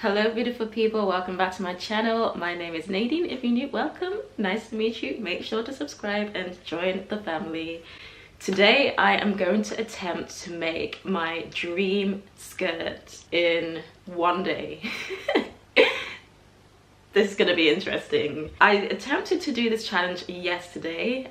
Hello beautiful people, welcome back to my channel. My name is Nadine. If you're new, welcome. Nice to meet you. Make sure to subscribe and join the family. Today I am going to attempt to make my dream skirt in one day. This is going to be interesting. I attempted to do this challenge yesterday.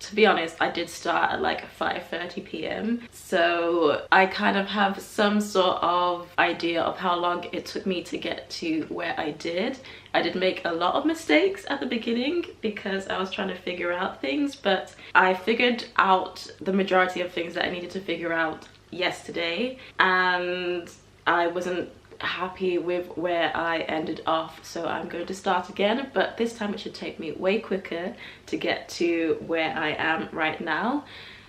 To be honest, I did start at like 5:30 p.m. So I kind of have some sort of idea of how long it took me to get to where I did. I did make a lot of mistakes at the beginning because I was trying to figure out things, but I figured out the majority of things that I needed to figure out yesterday, and I wasn't happy with where I ended off, so I'm going to start again, but this time it should take me way quicker to get to where I am right now.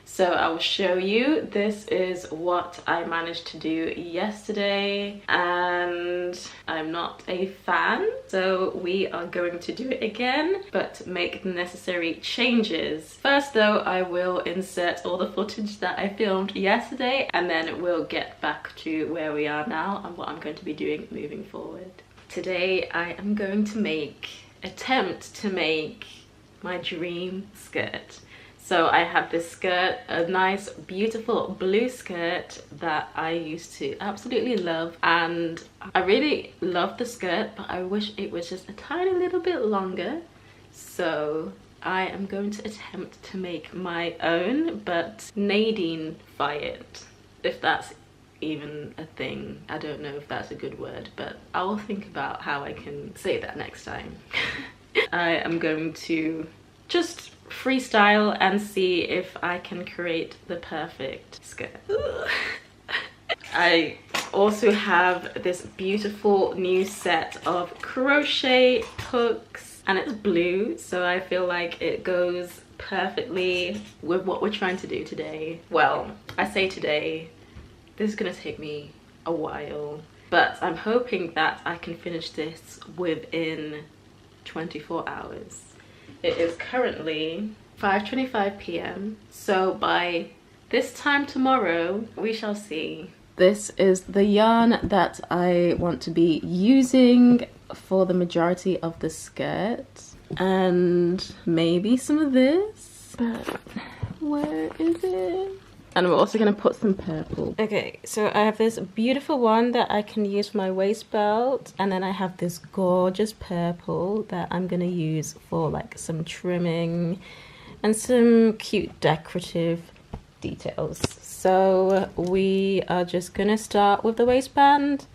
So I will show you. This is what I managed to do yesterday, and I'm not a fan, so we are going to do it again but make the necessary changes. First though, I will insert all the footage that I filmed yesterday, and then we'll get back to where we are now and what I'm going to be doing moving forward. Today I am going to attempt to make my dream skirt. So I have this skirt, a nice beautiful blue skirt that I used to absolutely love, and I really love the skirt, but I wish it was just a tiny little bit longer. So I am going to attempt to make my own, but Nadine-fy it, if that's even a thing. I don't know if that's a good word, but I will think about how I can say that next time. I am going to just freestyle and see if I can create the perfect skirt. I also have this beautiful new set of crochet hooks, and it's blue, so I feel like it goes perfectly with what we're trying to do today. Well, I say today, this is gonna take me a while, but I'm hoping that I can finish this within 24 hours. It is currently 5:25 p.m. so by this time tomorrow we shall see. This is the yarn that I want to be using for the majority of the skirt, and maybe some of this, but where is it? And we're also going to put some purple. Okay, so I have this beautiful one that I can use for my waist belt, and then I have this gorgeous purple that I'm going to use for like some trimming and some cute decorative details. So we are just going to start with the waistband,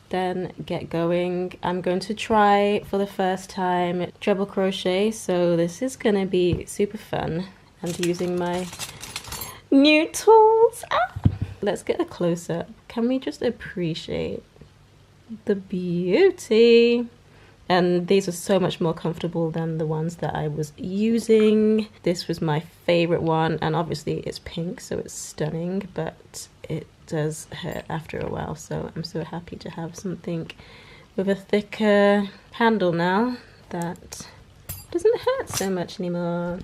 then get going. I'm going to try for the first time treble crochet, so this is going to be super fun, and using my new tools. Let's get a close-up. Can we just appreciate the beauty? And these are so much more comfortable than the ones that I was using. This was my favorite one, and obviously it's pink, so it's stunning, but it does hurt after a while, so I'm so happy to have something with a thicker handle now that doesn't hurt so much anymore.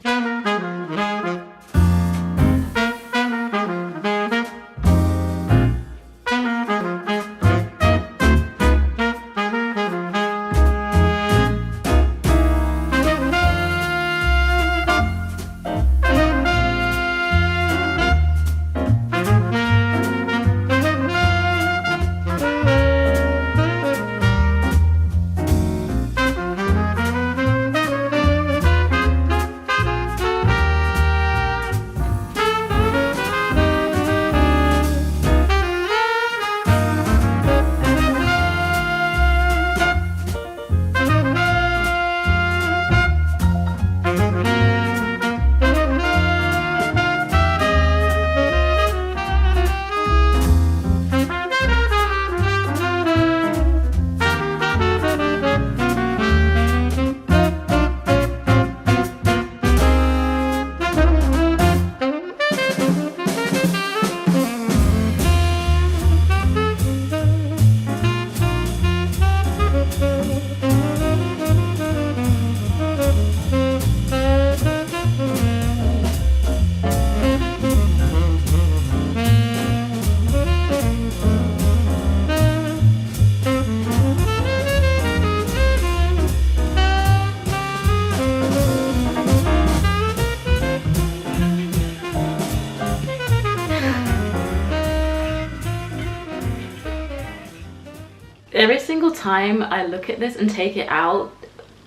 Every single time I look at this and take it out,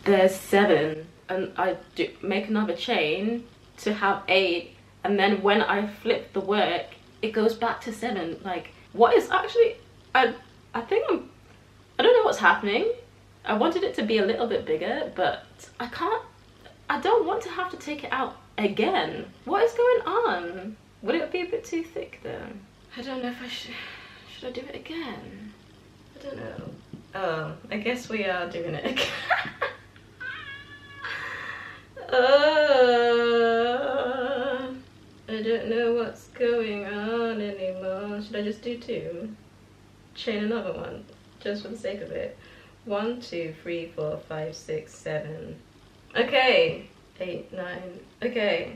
there's 7, and I do make another chain to have 8, and then when I flip the work, it goes back to 7. Like, what is actually, I don't know what's happening. I wanted it to be a little bit bigger, but I don't want to have to take it out again. What is going on? Would it be a bit too thick though? I don't know if should I do it again? I don't know. Oh, I guess we are doing it again. I don't know what's going on anymore. Should I just do 2? Chain another one, just for the sake of it. 1, 2, 3, 4, 5, 6, 7. Okay. 8, 9. Okay.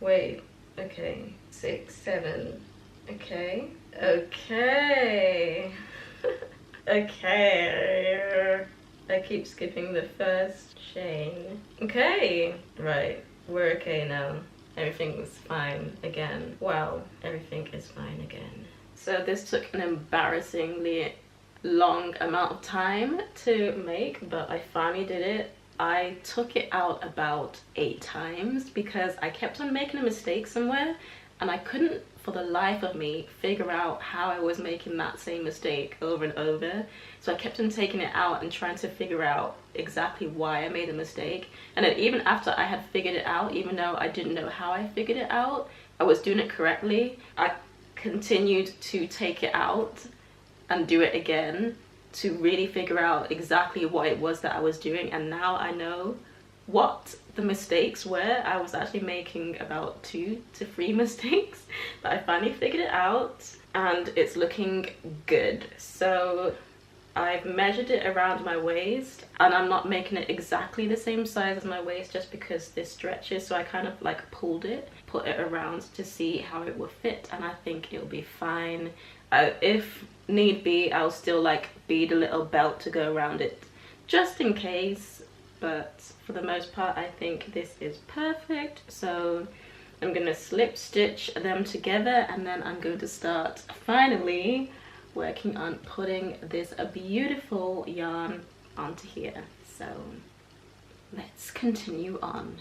Wait. Okay. 6, 7. Okay. Okay. Okay. I keep skipping the first chain. Okay. Right. We're okay now. Everything was fine again. Well, everything is fine again. So this took an embarrassingly long amount of time to make, but I finally did it. I took it out about 8 times because I kept on making a mistake somewhere, and I couldn't for the life of me figure out how I was making that same mistake over and over. So I kept on taking it out and trying to figure out exactly why I made a mistake. And then even after I had figured it out, even though I didn't know how I figured it out, I was doing it correctly, I continued to take it out and do it again to really figure out exactly what it was that I was doing. And now I know what the mistakes were. I was actually making about 2 to 3 mistakes, but I finally figured it out and it's looking good. So I've measured it around my waist, and I'm not making it exactly the same size as my waist just because this stretches, so I kind of like pulled it, put it around to see how it will fit, and I think it'll be fine. If need be, I'll still like bead a little belt to go around it just in case, but for the most part I think this is perfect. So I'm gonna slip stitch them together, and then I'm going to start finally working on putting this beautiful yarn onto here. So let's continue on.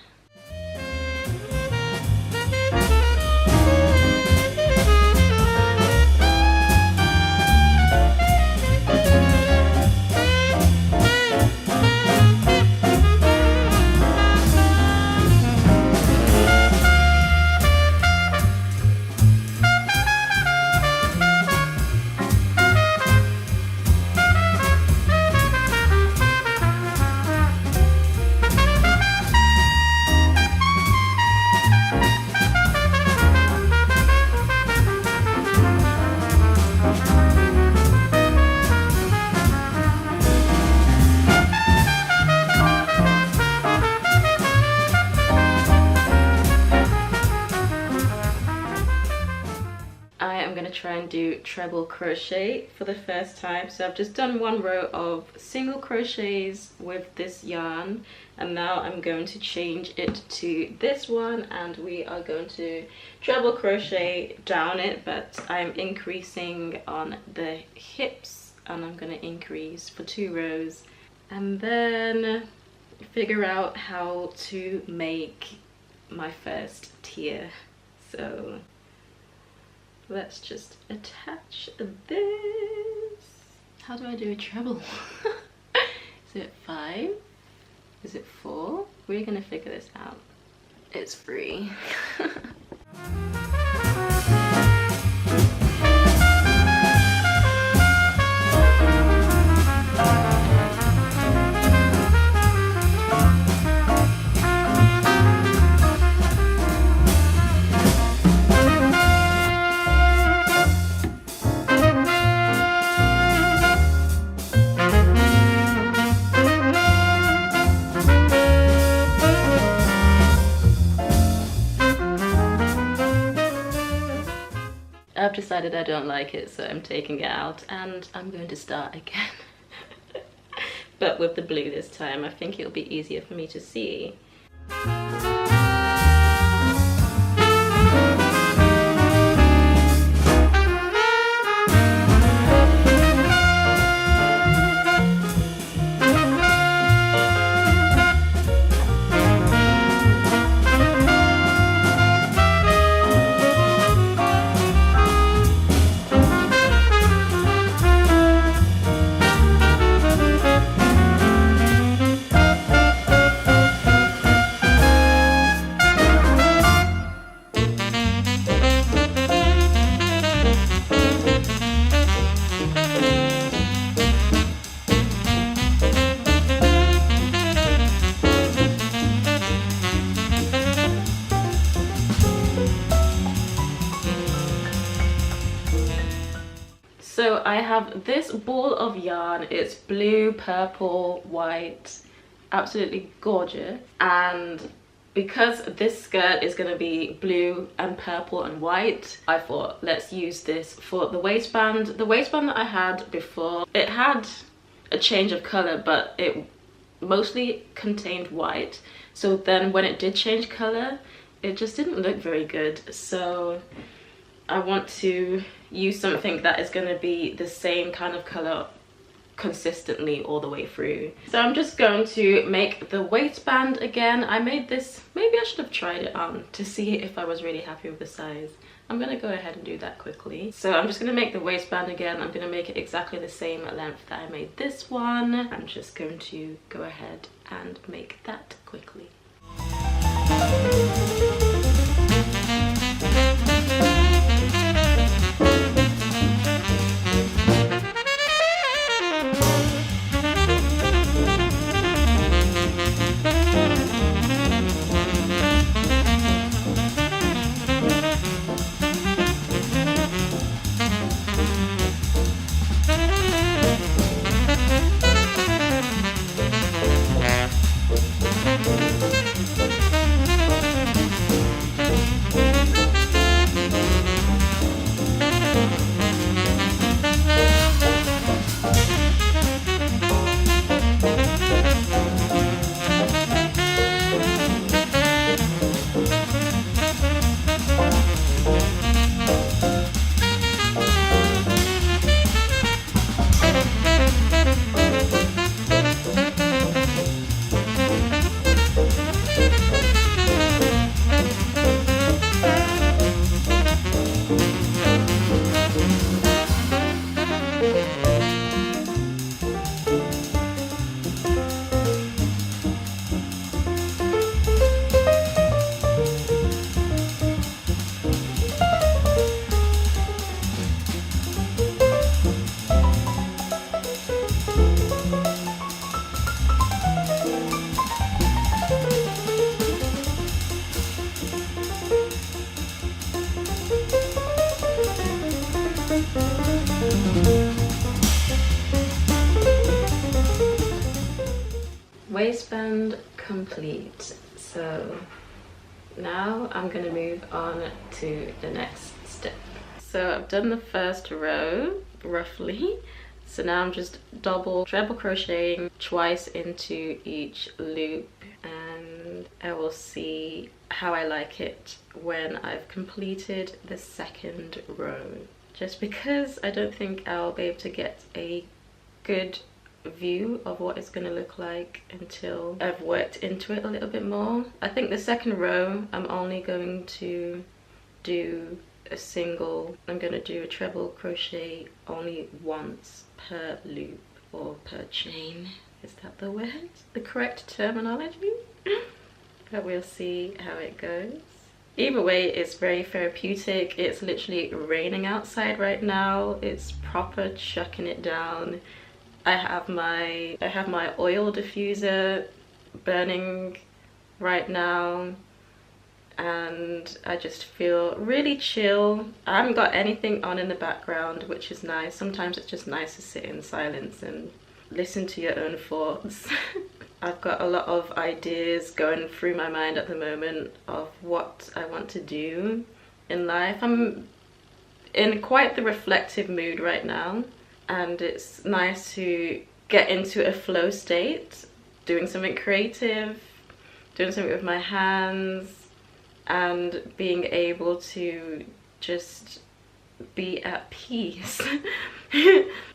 Try and do treble crochet for the first time. So I've just done 1 row of single crochets with this yarn, and now I'm going to change it to this one, and we are going to treble crochet down it, but I'm increasing on the hips, and I'm going to increase for 2 rows and then figure out how to make my first tier. So let's just attach this. How do I do a treble? Is it 5? Is it 4? We're gonna figure this out. It's 3. I've decided I don't like it, so I'm taking it out and I'm going to start again. But with the blue this time. I think it'll be easier for me to see. have this ball of yarn. It's blue, purple, white, absolutely gorgeous. And because this skirt is going to be blue and purple and white, I thought let's use this for the waistband. The waistband that I had before, it had a change of color, but it mostly contained white. So then when it did change color, it just didn't look very good. So I want to use something that is going to be the same kind of color consistently all the way through. So I'm just going to make the waistband again. I made this, maybe I should have tried it on to see if I was really happy with the size. I'm going to go ahead and do that quickly. So I'm just going to make the waistband again. I'm going to make it exactly the same length that I made this one. I'm just going to go ahead and make that quickly. Waistband complete. So now I'm going to move on to the next step. So I've done the first row roughly, so now I'm just treble crocheting twice into each loop, and I will see how I like it when I've completed the second row, just because I don't think I'll be able to get a good view of what it's going to look like until I've worked into it a little bit more. I think the second row I'm only going to do I'm going to do a treble crochet only once per loop or per chain. Is that the word? The correct terminology? But we'll see how it goes. Either way, it's very therapeutic. It's literally raining outside right now. It's proper chucking it down. I have my oil diffuser burning right now, and I just feel really chill. I haven't got anything on in the background, which is nice. Sometimes it's just nice to sit in silence and listen to your own thoughts. I've got a lot of ideas going through my mind at the moment of what I want to do in life. I'm in quite the reflective mood right now, and it's nice to get into a flow state, doing something creative, doing something with my hands, and being able to just be at peace.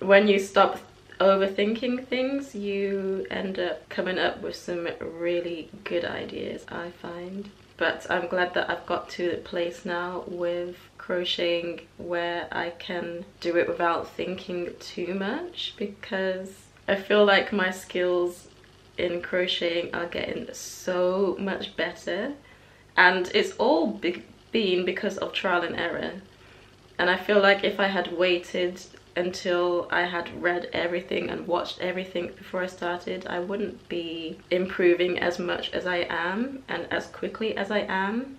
When you stop overthinking things, you end up coming up with some really good ideas, I find. But I'm glad that I've got to the place now with crocheting where I can do it without thinking too much, because I feel like my skills in crocheting are getting so much better, and it's all been because of trial and error. And I feel like if I had waited until I had read everything and watched everything before I started, I wouldn't be improving as much as I am and as quickly as I am,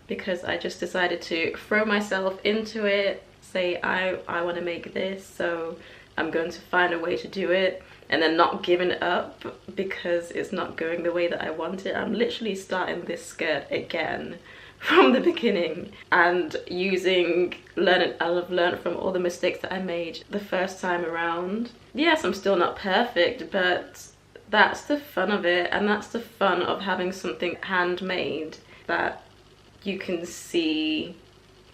because I just decided to throw myself into it, say I want to make this, so I'm going to find a way to do it, and then not giving up because it's not going the way that I want it. I'm literally starting this skirt again from the beginning and I've learned from all the mistakes that I made the first time around. Yes, I'm still not perfect, but that's the fun of it, and that's the fun of having something handmade, that you can see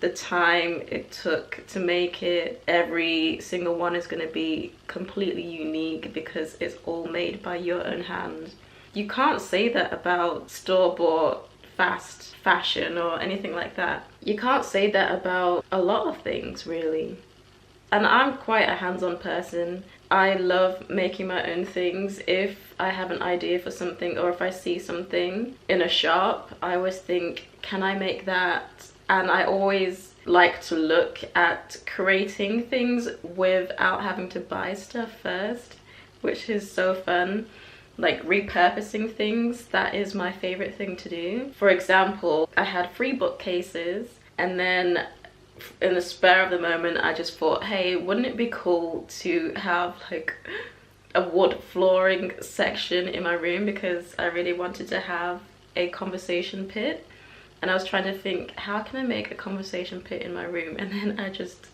the time it took to make it. Every single one is going to be completely unique because it's all made by your own hand. You can't say that about store-bought fast fashion or anything like that. You can't say that about a lot of things, really. And I'm quite a hands-on person. I love making my own things. If I have an idea for something, or if I see something in a shop, I always think, can I make that? And I always like to look at creating things without having to buy stuff first, which is so fun. Like repurposing things, that is my favorite thing to do. For example, I had 3 bookcases, and then in the spur of the moment I just thought, hey, wouldn't it be cool to have like a wood flooring section in my room, because I really wanted to have a conversation pit. And I was trying to think, how can I make a conversation pit in my room? And then I just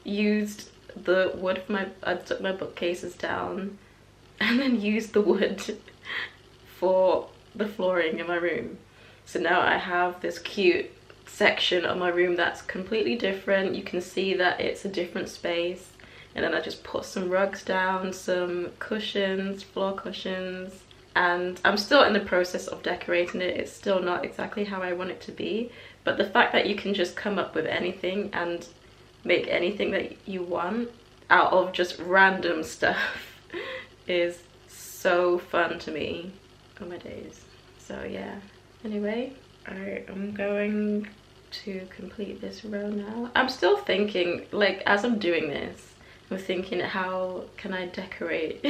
used the wood for I took my bookcases down and then used the wood for the flooring in my room. So now I have this cute section of my room that's completely different. You can see that it's a different space. And then I just put some rugs down, some cushions, floor cushions, and I'm still in the process of decorating it. It's still not exactly how I want it to be, but the fact that you can just come up with anything and make anything that you want out of just random stuff is so fun to me. Oh my days. So yeah, anyway, I am going to complete this row now. I'm still thinking, like, as I'm doing this, I'm thinking, how can I decorate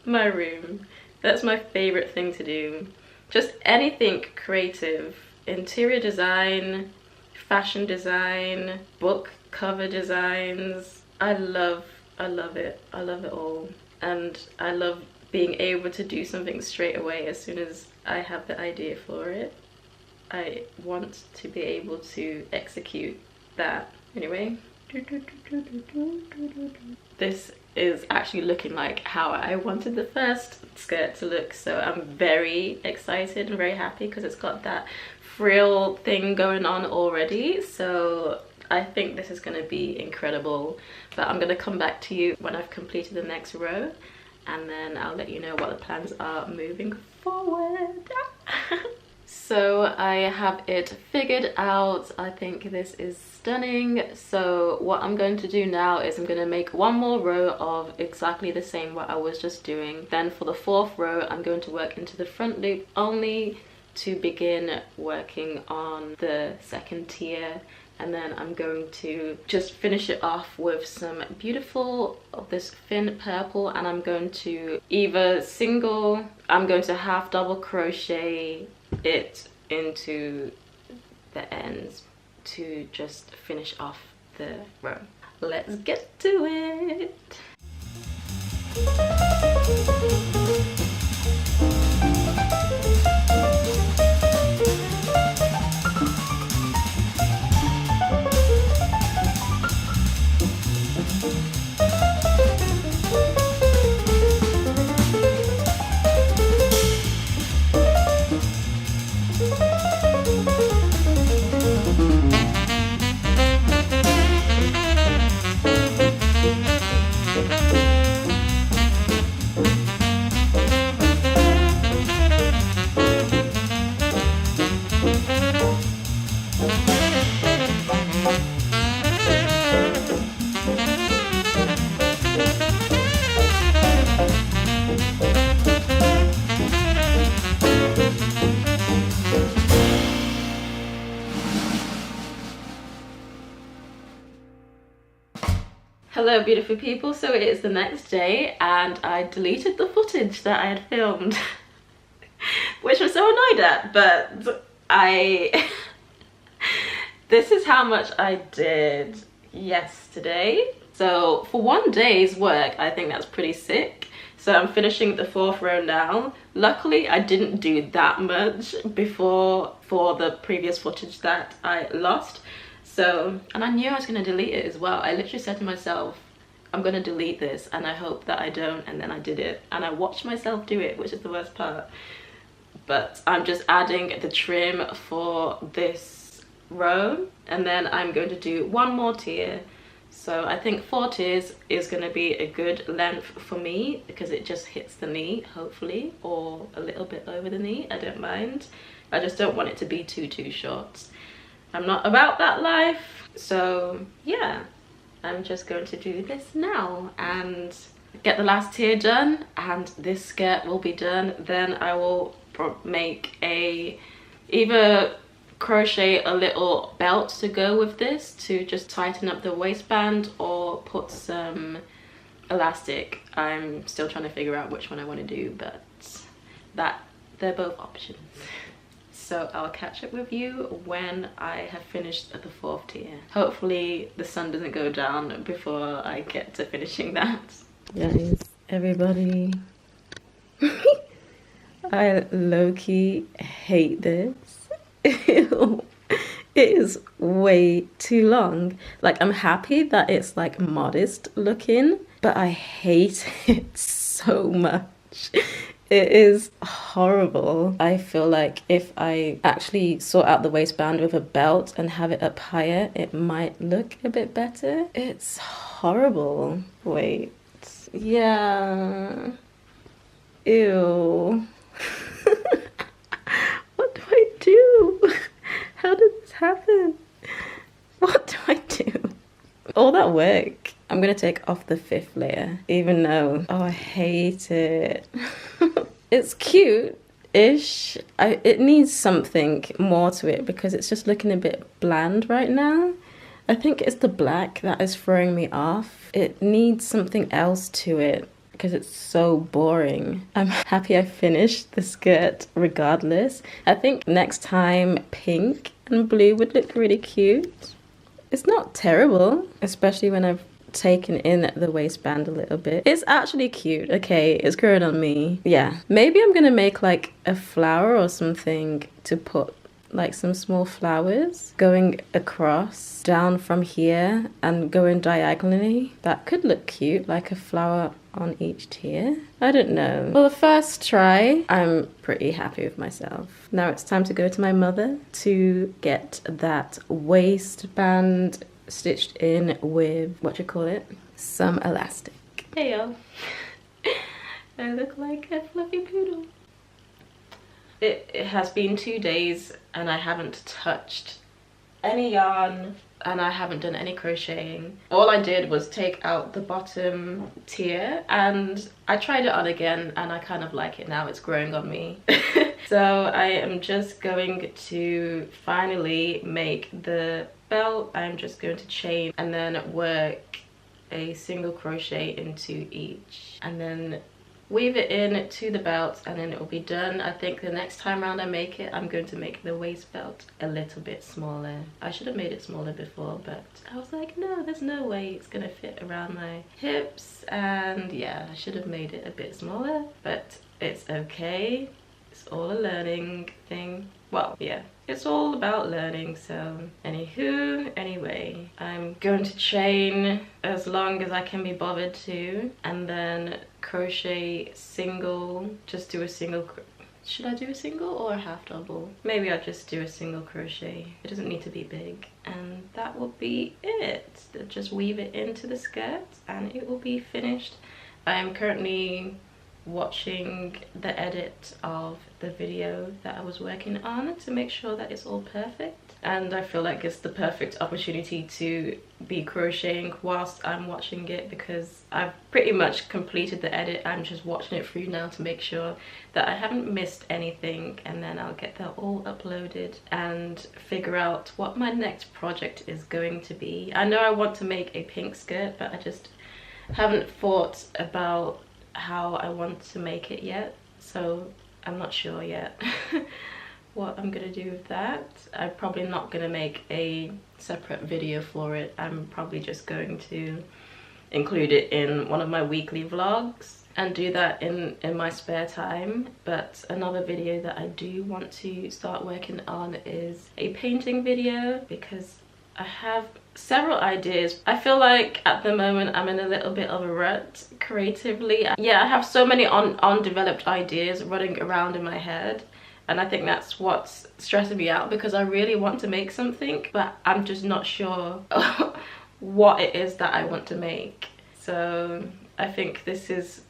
my room? That's my favorite thing to do. Just anything creative. Interior design, fashion design, book cover designs. I love it. I love it all. And I love being able to do something straight away as soon as I have the idea for it. I want to be able to execute that. Anyway, this is actually looking like how I wanted the first skirt to look, so I'm very excited and very happy because it's got that frill thing going on already. So I think this is going to be incredible, but I'm going to come back to you when I've completed the next row, and then I'll let you know what the plans are moving forward. So I have it figured out. I think this is stunning. So what I'm going to do now is I'm going to make one more row of exactly the same what I was just doing. Then for the 4th row, I'm going to work into the front loop only to begin working on the 2nd tier. And then I'm going to just finish it off with some beautiful of this thin purple, and I'm going to I'm going to half double crochet it into the ends to just finish off the row. Let's get to it. Hello beautiful people, so it is the next day and I deleted the footage that I had filmed which I'm so annoyed at, but this is how much I did. yesterday. So for one day's work, I think that's pretty sick. So I'm finishing the 4th row now. Luckily, I didn't do that much before for the previous footage that I lost. So, and I knew I was going to delete it as well. I literally said to myself, I'm going to delete this and I hope that I don't, and then I did it. And I watched myself do it, which is the worst part. But I'm just adding the trim for this row, and then I'm going to do one more tier. So I think 4 tiers is going to be a good length for me because it just hits the knee, hopefully, or a little bit over the knee. I don't mind. I just don't want it to be too short. I'm not about that life. So yeah, I'm just going to do this now and get the last tier done, and this skirt will be done. Then I will make either crochet a little belt to go with this to just tighten up the waistband, or put some elastic. I'm still trying to figure out which one I want to do, but they're both options. So I'll catch up with you when I have finished the 4th tier. Hopefully the sun doesn't go down before I get to finishing that. Guys, everybody, I low-key hate this. Ew. It is way too long. Like, I'm happy that it's like modest looking, but I hate it so much. It is horrible. I feel like if I actually sort out the waistband with a belt and have it up higher, it might look a bit better. It's horrible. Wait. Yeah. Ew. What do I do? How did this happen? What do I do? All that work. I'm gonna take off the 5th layer, even though, oh, I hate it. It's cute-ish. It needs something more to it because it's just looking a bit bland right now. I think it's the black that is throwing me off. It needs something else to it because it's so boring. I'm happy I finished the skirt regardless. I think next time pink and blue would look really cute. It's not terrible, especially when I've taken in the waistband a little bit. It's actually cute. Okay, it's growing on me. Yeah, maybe I'm gonna make like a flower or something to put like some small flowers going across down from here and going diagonally. That could look cute, like a flower on each tier. I don't know. Well, the first try, I'm pretty happy with myself. Now it's time to go to my mother to get that waistband stitched in with, what you call it, some elastic. Hey yo. I look like a fluffy poodle. It has been 2 days and I haven't touched any yarn and I haven't done any crocheting. All I did was take out the bottom tier and I tried it on again and I kind of like it now. It's growing on me. So I am just going to finally make the belt. I'm just going to chain and then work a single crochet into each and then weave it in to the belt and then it will be done. I think the next time around I make it, I'm going to make the waist belt a little bit smaller. I should have made it smaller before, but I was like, no, there's no way it's gonna fit around my hips, and yeah, I should have made it a bit smaller, but it's okay. It's all a learning thing. Well, yeah, it's all about learning. So anywho, anyway, I'm going to chain as long as I can be bothered to and then crochet single, just do a single. Should I do a single or a half double? Maybe I'll just do a single crochet. It doesn't need to be big, and that will be it. Just weave it into the skirt and it will be finished. I am currently watching the edit of the video that I was working on to make sure that it's all perfect, and I feel like it's the perfect opportunity to be crocheting whilst I'm watching it because I've pretty much completed the edit. I'm just watching it through now to make sure that I haven't missed anything, and then I'll get that all uploaded and figure out what my next project is going to be. I know I want to make a pink skirt, but I just haven't thought about how I want to make it yet, so I'm not sure yet. what I'm gonna do with that. I'm probably not gonna make a separate video for it. I'm probably just going to include it in one of my weekly vlogs and do that in my spare time. But another video that I do want to start working on is a painting video, because I have several ideas. I feel like at the moment I'm in a little bit of a rut creatively. Yeah, I have so many undeveloped ideas running around in my head, and I think that's what's stressing me out, because I really want to make something, but I'm just not sure what it is that I want to make. So I think this is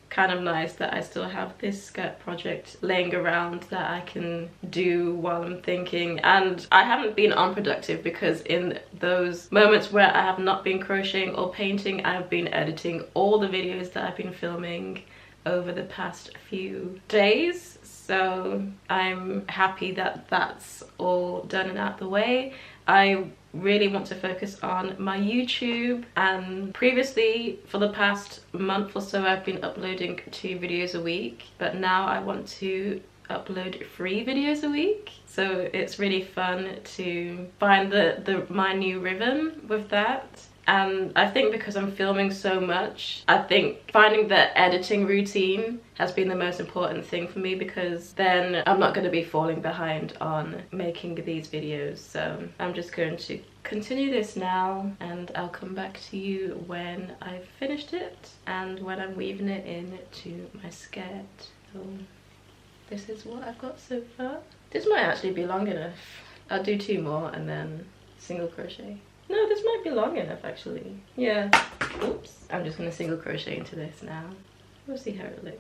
kind of nice that I still have this skirt project laying around that I can do while I'm thinking. And I haven't been unproductive, because in those moments where I have not been crocheting or painting, I've been editing all the videos that I've been filming over the past few days. So I'm happy that that's all done and out the way. I really want to focus on my YouTube, and previously for the past month or so I've been uploading 2 videos a week, but now I want to upload 3 videos a week. So it's really fun to find my new rhythm with that. And I think because I'm filming so much, I think finding the editing routine has been the most important thing for me, because then I'm not going to be falling behind on making these videos. So I'm just going to continue this now, and I'll come back to you when I've finished it and when I'm weaving it into my skirt. So this is what I've got so far. This might actually be long enough. I'll do 2 more and then single crochet. No, this might be long enough actually. Yeah. Oops. I'm just gonna single crochet into this now. We'll see how it looks.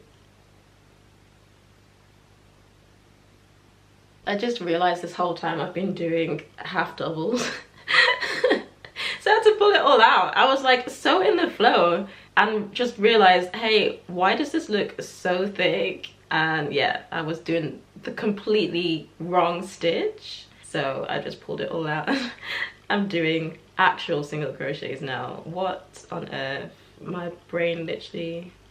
I just realized this whole time I've been doing half doubles. So I had to pull it all out. I was like so in the flow and just realized, hey, why does this look so thick? And yeah, I was doing the completely wrong stitch. So I just pulled it all out. I'm doing actual single crochets now. What on earth? My brain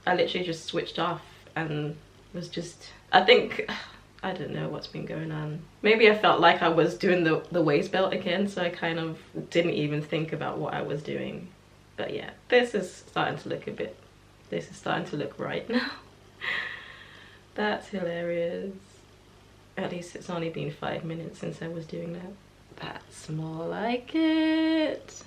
I literally just switched off and was just, I don't know what's been going on. Maybe I felt like I was doing the waist belt again, so I kind of didn't even think about what I was doing. But yeah, this is starting to look right now. That's hilarious. At least it's only been 5 minutes since I was doing that. That's more like it.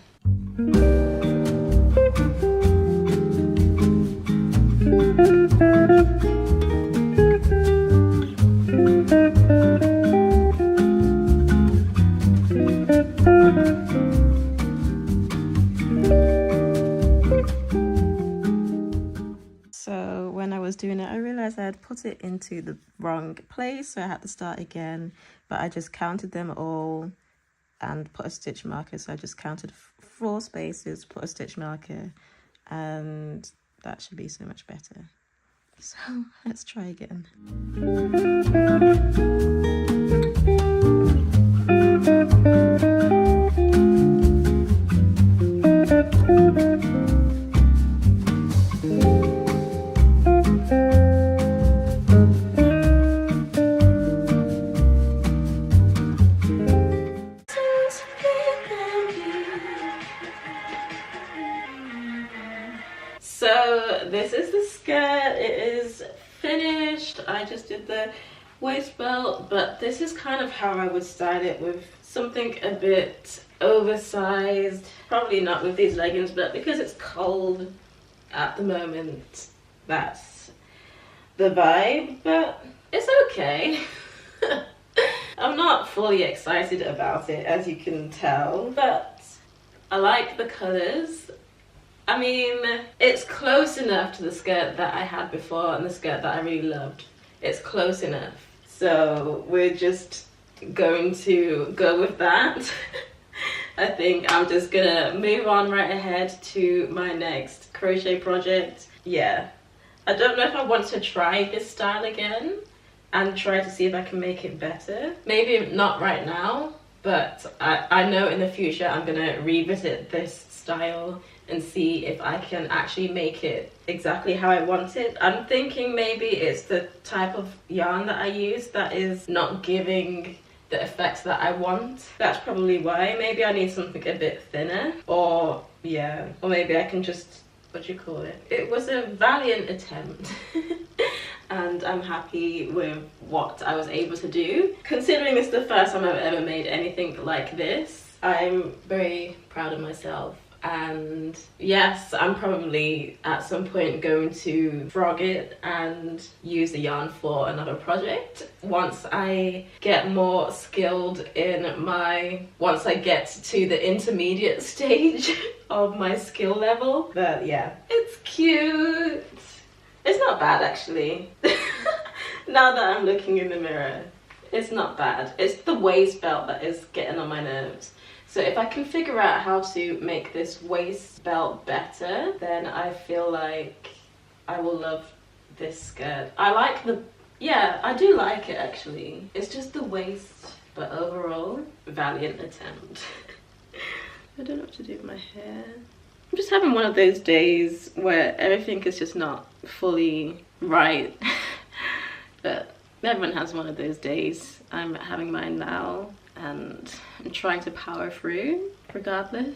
So when I was doing it, I realized I had put it into the wrong place, so I had to start again, but I just counted them all and put a stitch marker. So I just counted 4 spaces, put a stitch marker, and that should be so much better. So let's try again. So this is the skirt. It is finished. I just did the waist belt, but this is kind of how I would style it, with something a bit oversized. Probably not with these leggings, but because it's cold at the moment, that's the vibe. But it's okay. I'm not fully excited about it, as you can tell, but I like the colors. I mean, it's close enough to the skirt that I had before and the skirt that I really loved. It's close enough. So we're just going to go with that. I think I'm just gonna move on right ahead to my next crochet project. Yeah, I don't know if I want to try this style again and try to see if I can make it better. Maybe not right now, but I know in the future I'm gonna revisit this style and see if I can actually make it exactly how I want it. I'm thinking maybe it's the type of yarn that I use that is not giving the effects that I want. That's probably why. Maybe I need something a bit thinner, or yeah, or maybe I can just, what do you call it? It was a valiant attempt. And I'm happy with what I was able to do. Considering this is the first time I've ever made anything like this, I'm very proud of myself. And yes, I'm probably at some point going to frog it and use the yarn for another project once I get more skilled in once I get to the intermediate stage of my skill level. But yeah, it's cute. It's not bad actually. Now that I'm looking in the mirror, it's not bad. It's the waist belt that is getting on my nerves. So if I can figure out how to make this waist belt better, then I feel like I will love this skirt. I like yeah, I do like it actually. It's just the waist, but overall, valiant attempt. I don't know what to do with my hair. I'm just having one of those days where everything is just not fully right. But everyone has one of those days. I'm having mine now, and I'm trying to power through regardless.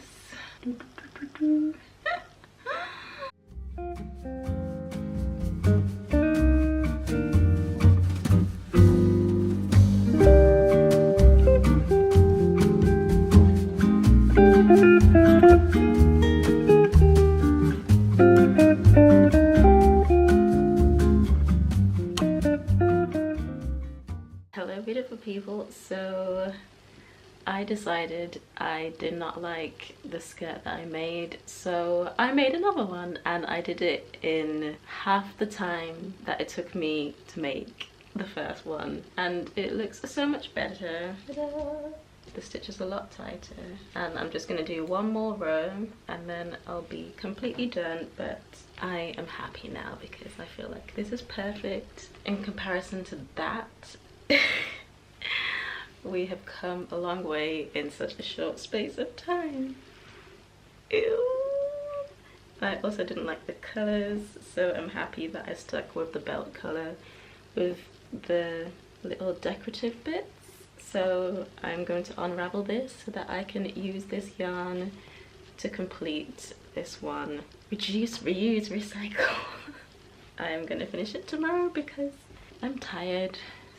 Hello beautiful people, so I decided I did not like the skirt that I made, so I made another one, and I did it in half the time that it took me to make the first one, and it looks so much better. The stitch is a lot tighter, and I'm just gonna do one more row and then I'll be completely done. But I am happy now because I feel like this is perfect in comparison to that. We have come a long way in such a short space of time. Ew. I also didn't like the colors, so I'm happy that I stuck with the belt color with the little decorative bits. So I'm going to unravel this so that I can use this yarn to complete this one. Reduce, reuse, recycle. I am going to finish it tomorrow because I'm tired.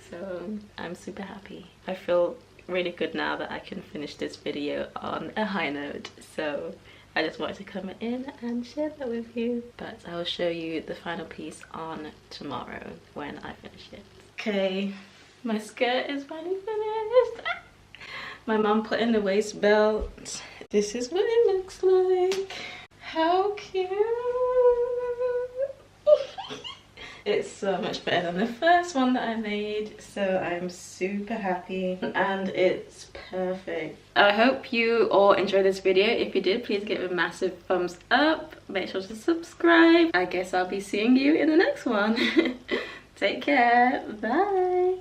So I'm super happy. I feel really good now that I can finish this video on a high note. So I just wanted to come in and share that with you. But I will show you the final piece on tomorrow when I finish it. Okay, my skirt is finally finished. My mum put in the waist belt. This is what it looks like. How cute. It's so much better than the first one that I made, so I'm super happy and it's perfect. I hope you all enjoyed this video. If you did, please give it a massive thumbs up. Make sure to subscribe. I guess I'll be seeing you in the next one. Take care. Bye.